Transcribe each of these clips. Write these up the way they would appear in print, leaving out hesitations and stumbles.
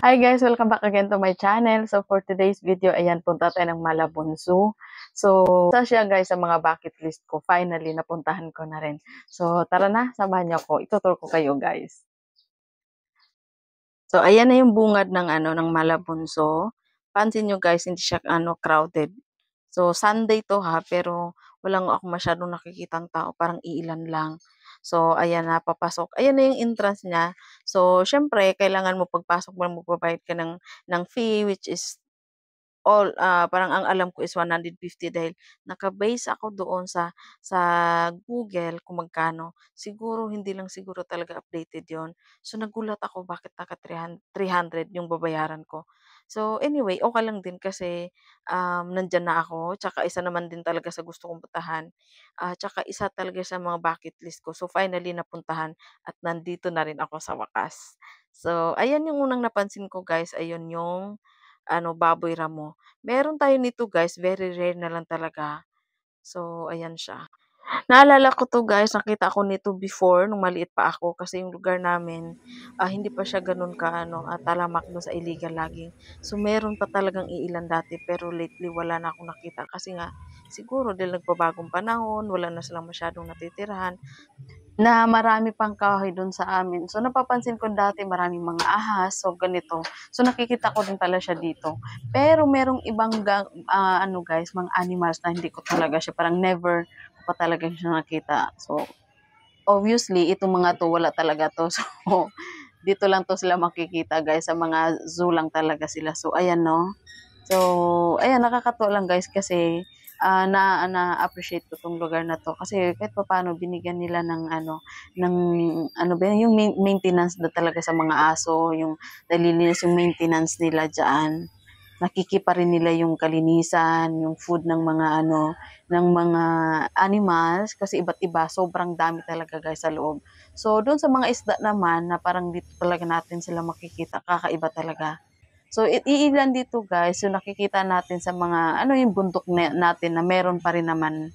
Hi guys! Welcome back again to my channel. So for today's video, ayan, punta tayo ng Malabon Zoo. So, isa siya guys sa mga bucket list ko. Finally, napuntahan ko na rin. So, tara na, samahan niyo ako. Itutur ko kayo guys. So, ayan na yung bungad ng ng Malabon Zoo. Pansin nyo guys, hindi siya crowded. So, Sunday to ha, pero walang ako masyadong nakikitang tao, parang iilan lang. So, ayan na, papasok. Ayan na yung entrance niya. So, syempre, kailangan mo pagpasok mo, magbabayad ka ng fee, which is parang ang alam ko is 150 dahil naka-base ako doon sa Google kung magkano. Siguro hindi lang siguro talaga updated 'yon. So nagulat ako bakit naka 300 yung babayaran ko. So anyway, okey lang din kasi, nandiyan na ako tsaka isa naman din talaga sa gusto kong puntahan, tsaka isa talaga sa mga bucket list ko. So finally napuntahan at nandito na rin ako sa wakas. So ayan yung unang napansin ko guys, ayun yung baboy ramo. Meron tayo nito guys, very rare na lang talaga. So, ayan siya. Naalala ko 'to guys, nakita ko nito before nung maliit pa ako kasi yung lugar namin, hindi pa siya gano'n talamak do'n sa illegal logging. So, meron pa talagang iilan dati pero lately wala na akong nakita kasi nga siguro dahil nagbabagong panahon, wala na silang masyadong natitirahan. Na marami pang kahoy dun sa amin. So, napapansin ko dati maraming mga ahas, so ganito. So, nakikita ko din pala siya dito. Pero merong ibang guys, mga animals na hindi ko talaga siya, parang never ko pa talaga siya nakita. So, obviously, itong mga 'to wala talaga 'to. So, dito lang 'to sila makikita guys, sa mga zoo lang talaga sila. So, ayan 'no. So, ayan, nakakatuwa lang guys kasi na-appreciate ko 'tong lugar na 'to kasi kahit papaano binigyan nila ng ano ba yun, yung maintenance na talaga sa mga aso, yung nalilinis yung maintenance nila diyan. Nakiki rin nila yung kalinisan, yung food ng mga animals kasi iba't iba, sobrang dami talaga guys sa loob. So, dun sa mga isda naman na parang dito talaga natin sila makikita, kakaiba talaga. So, iilan dito guys, so nakikita natin sa mga yung bundok natin na meron pa rin naman,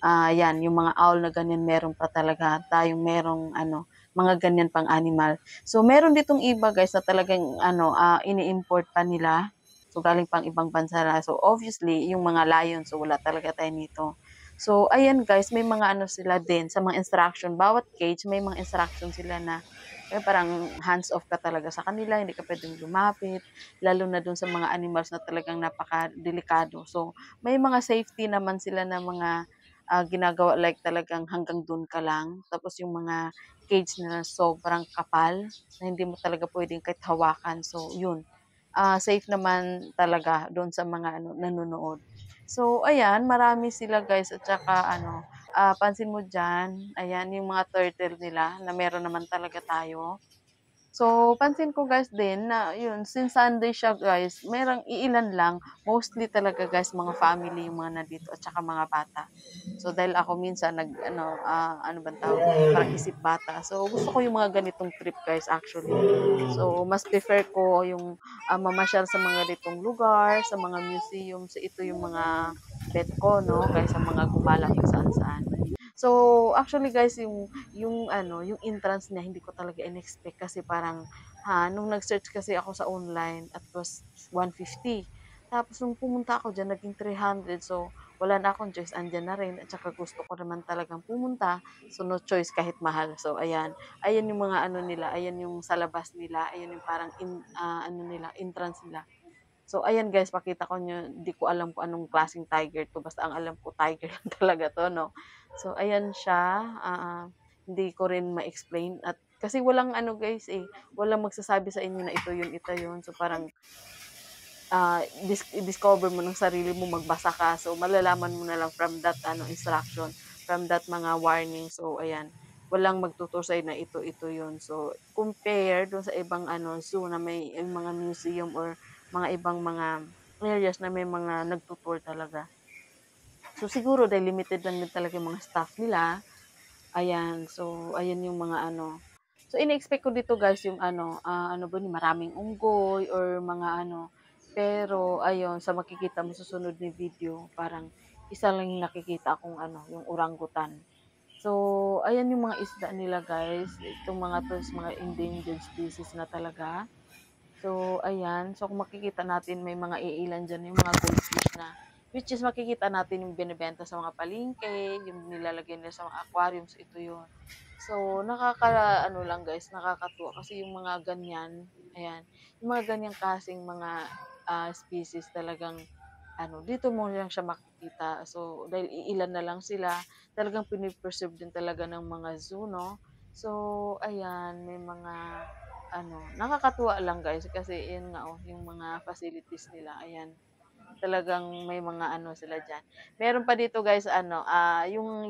'yan yung mga owl na ganyan meron pa talaga tayong merong mga ganyan pang animal. So, meron ditong iba guys na talagang ini-import pa nila, so galing pang ibang bansa na. So, obviously yung mga lion, so wala talaga tayo nito. So, ayan guys, may mga sila din sa mga instruction, bawat cage may mga instruction sila na parang hands off ka talaga sa kanila, hindi ka puwedeng lumapit, lalo na dun sa mga animals na talagang napakadelikado. So, may mga safety naman sila na mga, ginagawa like talagang hanggang dun ka lang. Tapos yung mga cage na sobrang kapal, na hindi mo talaga puwedeng kahit hawakan. So, yun, safe naman talaga dun sa mga nanonood. So, ayan, marami sila guys at saka pansin mo diyan, ayan yung mga turtle nila na meron naman talaga tayo. So, pansin ko guys din na yun, since Sunday siya guys, merong iilan lang, mostly talaga guys mga family yung mga nandito at saka mga bata. So, dahil ako minsan ano bang tawag dito, parang isip bata. So, gusto ko yung mga ganitong trip guys actually. So, mas prefer ko yung mamasyal sa mga ganitong lugar, sa mga museum. So, ito yung mga bet ko, no, kaysa mga gumala kung saan-saan. So, actually guys, yung entrance niya hindi ko talaga in-expect kasi parang, nung nag-search kasi ako sa online at was 150. Tapos nung pumunta ako diyan naging 300. So, wala na akong choice, andiyan na rin at saka gusto ko naman talagang pumunta. So, no choice kahit mahal. So, ayan. Ayan yung mga nila, ayan yung sa labas nila, ayan yung parang nila, entrance nila. So, ayan guys, pakita ko niyo, di ko alam kung anong klaseng tiger 'to, basta ang alam ko tiger lang talaga 'to 'no. So, ayan siya, hindi ko rin ma-explain at kasi walang guys, walang magsasabi sa inyo na ito yun, ito yun. So, parang, i-discover mo ng sarili mo, magbasa ka. So, malalaman mo na lang from that instruction, from that mga warning. So, ayan, walang magtu-tour sa'yo na ito yun. So, compare dun sa ibang zoo na may yung mga museum or mga ibang mga areas na may mga nagtu-tour talaga. So, siguro dahil limited lang din talaga yung mga staff nila, ayan. So, ayan yung mga so ine-expect ko dito guys yung ano ba yun, maraming unggoy or mga pero ayun sa makikita mo susunod na video parang isa lang yung nakikita kong yung orangutan. So, ayan yung mga isda nila guys, itong mga 'to is mga endangered species na talaga. So, ayan. So, kung makikita natin may mga iilan diyan yung mga goldfish na which is makikita natin yung binebenta sa mga palengke, yung nilalagay nila sa mga aquariums, ito yun. So, nakaka-ano lang guys, nakakatuwa kasi yung mga ganyan, ayan, yung mga ganyang klaseng mga species talagang ano, dito mo lang siya makikita. So, dahil iilan na lang sila, talagang pini-preserve din talaga ng mga zoo, 'no? So, ayan, may mga ano, nakakatuwa lang guys kasi yun nga, oh, yung mga facilities nila, ayan. Talagang may mga ano sila diyan. Meron pa dito guys ano,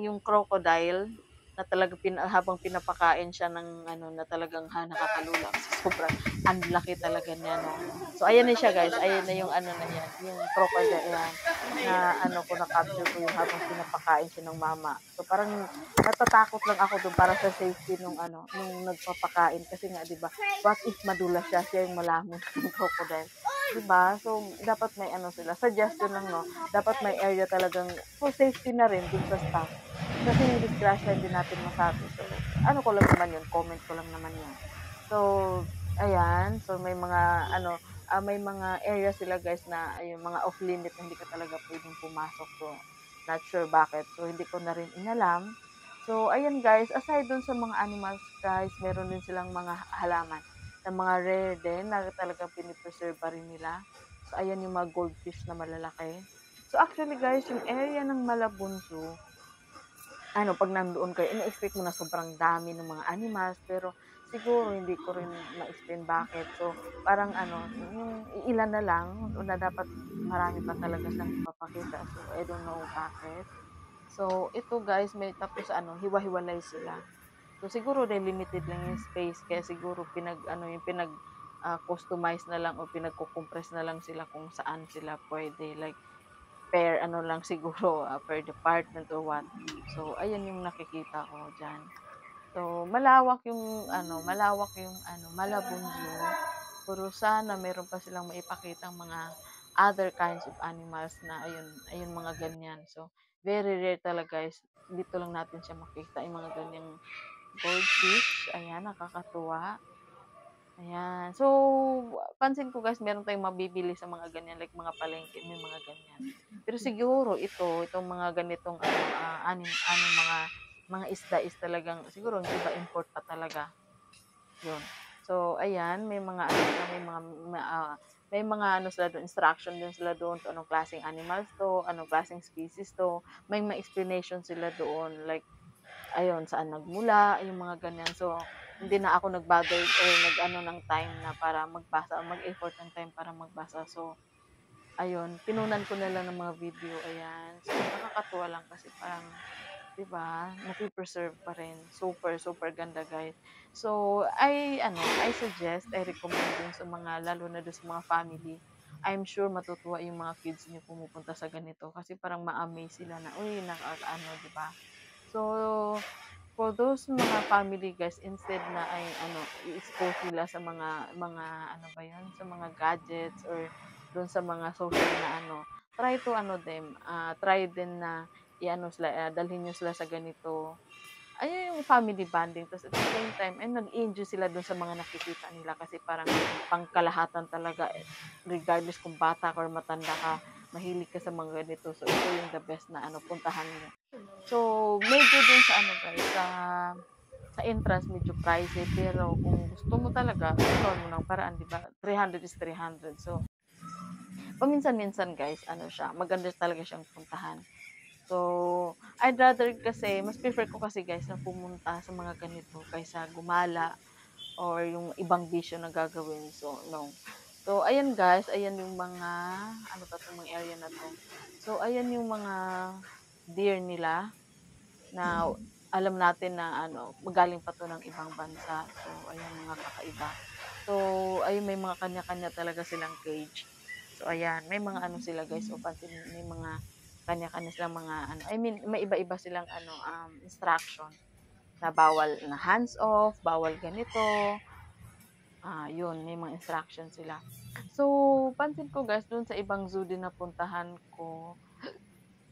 yung crocodile na talagang habang pinapakain siya ng ano na talagang nakakalula kasi sobrang ang laki talaga niya 'no. So ayan na siya guys, ayan na yung ano na yan, yung crocodile yan na ano ko na-capture ko yung habang pinapakain siya ng mama. So parang natatakot lang ako dun para sa safety nung ano, nung nagpapakain kasi nga 'di ba, what if madulas siya, siya yung malamon ng crocodile. 'Di ba? So, dapat may ano sila, suggestion lang 'no, dapat may area talagang for safety na rin dun sa staff. Kasi yung disgrasya hindi natin masabi. So, ano ko lang naman yun, comment ko lang naman yun. So, ayan. So, may mga ano, may mga area sila guys na yung mga off limit na hindi ka talaga pwedeng pumasok. So, not sure bakit. So, hindi ko na rin inalam. So, ayan guys, aside dun sa mga animals guys, meron din silang mga halaman na mga rare din na talagang pini-preserve pa rin nila. So, ayan yung mga goldfish na malalaki. So, actually guys, yung area ng Malabon Zoo, ano 'pag nandoon kayo ine-expect mo na sobrang dami ng mga animals, pero siguro hindi ko rin ma-explain bakit. So, parang ano, yung iilan na lang na dapat marami pa talaga siyang ipapakita. So, I don't know bakit. So, ito guys may tapos ano, hiwa-hiwalay sila. So, siguro dahil limited lang yung space kaya siguro pinag-ano yung customize na lang o pinagko-compress na lang sila kung saan sila puwede like per ano lang siguro, per department or what. So, ayan yung nakikita ko diyan. So, malawak yung ano, Malabon Zoo. Pero sana meron pa silang maipakitang mga other kinds of animals na ayun, ayun mga ganyan. So, very rare talaga guys. Dito lang natin siya makita yung mga ganyang goldfish. Ayan, nakakatuwa. Ayan. So, pansin ko guys meron tayong mabibili sa mga ganyan like mga palengke, may mga ganyan. Pero siguro itong mga ganitong ano, mga isda is talagang siguro yung iba import pa talaga, yun. So, ayan may mga ano sila, may mga ano sila dun, instruction din sila doon kung anong klaseng animals 'to, anong klaseng species 'to. May mga explanation sila doon like ayun, saan nagmula, yung mga ganyan. So, hindi na ako nag-bother or nag-ano ng time na para magbasa o mag-effort ng time para magbasa. So, ayun, kinunan ko na lang ng mga video, ayan. So, nakakatuwa lang kasi parang, 'di ba, nape-preserve pa rin. Super, super ganda, guys. So, I suggest, I recommend dun sa mga, lalo na dun sa mga family. I'm sure matutuwa yung mga kids niyo pumupunta sa ganito kasi parang ma-amaze sila na, uy, nakakaano, 'di ba? So, for those mga family guys, instead na ay ano, i-expose nila sa mga ano ba 'yun, sa mga gadgets or do'n sa mga social na ano, try din na i-ano sila, dalhin niyo sila sa ganito. Ayun yung family bonding ta's at the same time ay nag-e-enjoy sila do'n sa mga nakikita nila kasi parang pangkalahatan talaga, regardless kung bata ka or matanda ka, mahilig ka sa mga ganito. So, ito yung the best na ano, puntahan niyo. So, medyo dun sa ano guys, sa entrance medyo pricey pero kung gusto mo talaga gagawan mo ng paraan 'di ba, 300 is 300. So, paminsan-minsan guys ano siya, maganda talaga siyang puntahan. So, I'd rather kasi mas prefer ko kasi guys na pumunta sa mga ganito kaysa gumala or yung ibang bisyo na gagawin. So, no. So, ayan guys, ayan yung mga ano 'tong mga area na 'to. So, ayan yung mga deer nila. Na alam natin na ano, galing pa 'to ng ibang bansa. So, ayan mga kakaiba. So, ayun may mga kanya-kanya talaga silang cage. So, ayan may mga ano sila guys, so pansin may mga kanya-kanya silang mga ano, I mean may iba-iba silang ano, instruction na bawal na hands off, bawal ganito, yun may mga instruction sila. So, pansin ko guys dun sa ibang zoo din na puntahan ko,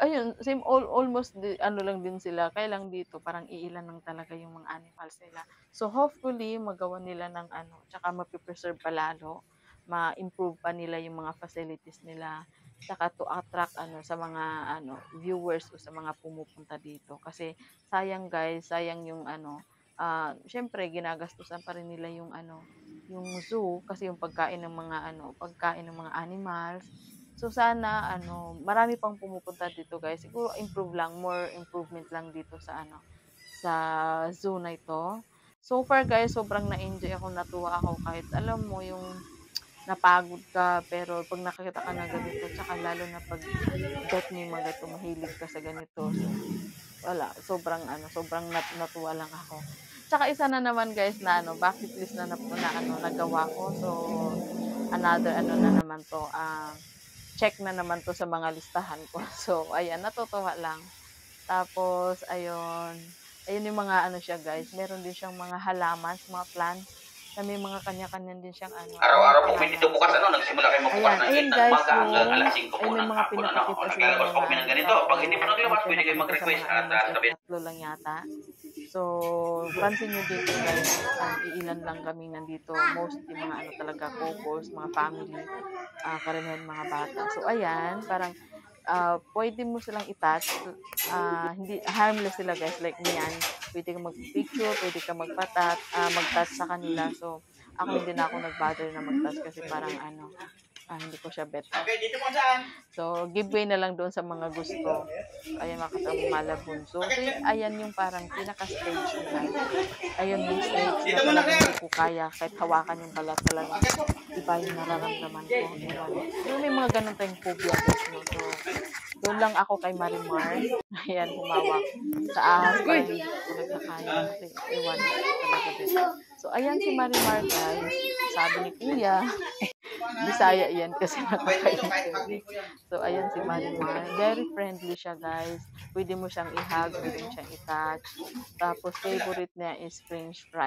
ayun, same almost ano lang din sila, kaya lang dito parang iilan lang talaga yung mga animals nila. So, hopefully magawan nila ng ano, tsaka mape-preserve pa lalo. ma-improve pa nila yung mga facilities nila, tsaka to attract sa mga viewers o sa mga pumupunta dito. Kasi sayang guys, sayang yung siyempre ginagastusan pa rin nila yung zoo kasi yung pagkain ng mga animals. So sana marami pang pumupunta dito guys. Siguro improve lang, more improvement lang dito sa zoo na ito. So far guys, sobrang na-enjoy ako, natuwa ako kahit alam mo yung napagod ka pero 'pag nakakita ka ng ganito tsaka lalo na 'pag bet mo yung mga ganito, mahilig ka sa ganito. So wala, sobrang natuwa lang ako. Tsaka isa na naman guys na bucket list na nagawa ko. So another na naman 'to, check na naman 'to sa mga listahan ko. So ayan, natutuwa lang. Tapos ayun yung mga siya guys, meron din siyang mga halaman, mga plants na may mga kanya-kanya din siyang Araw-araw po kami dito pangalan. bukas So nagsimula kayo magbukas ayan, ng ayun 8 ng guys umaga hanggang yung 5:00 po ay may ng mga hapon pinapakita sila naglalabas po mga kami ng ganito. dati, Pag hindi pa naglabas, pwede kayong pinapakita sa mag-request mga at animals ay sabihin 3 lang yata. So, pansin niyo dito guys, iilan lang kami nandito, mostly mga talaga couples, mga family, karamihan mga bata. So ayan, parang puwede mo silang i-touch, hindi harmless sila guys, like niyan, puwede kang mag-picture, puwede kang mag-touch sa kanila. So, ako hindi na ako nag-bother na mag-touch kasi parang hindi ko siya bet. Okay, dito po saan? So, giveaway na lang doon sa mga gusto. Ayan, mga kasamang Malabon. So, ayan yung parang pinaka-stage ko guys. Ayun yung stage na Dito muna talagang kayo. hindi ko kaya kahit hawakan yung balat talaga. Iba yung nararamdaman ko. Ewan. Yung may mga ganun tayong phobia guys, no? So, doon lang ako kay Marimar. Ayan, humawak. Sa ahas parang hindi ko talaga kaya. Kasi, ewan, talaga din. So, ayan si Marimar guys. Sabi ni Kuya, Bisaya yan kasi nakaka-interview. So, ayan si Marimar. Very friendly siya guys. Pwede mo siyang i-hug, pwede mo siyang i-touch. Tapos, favorite niya is french fries.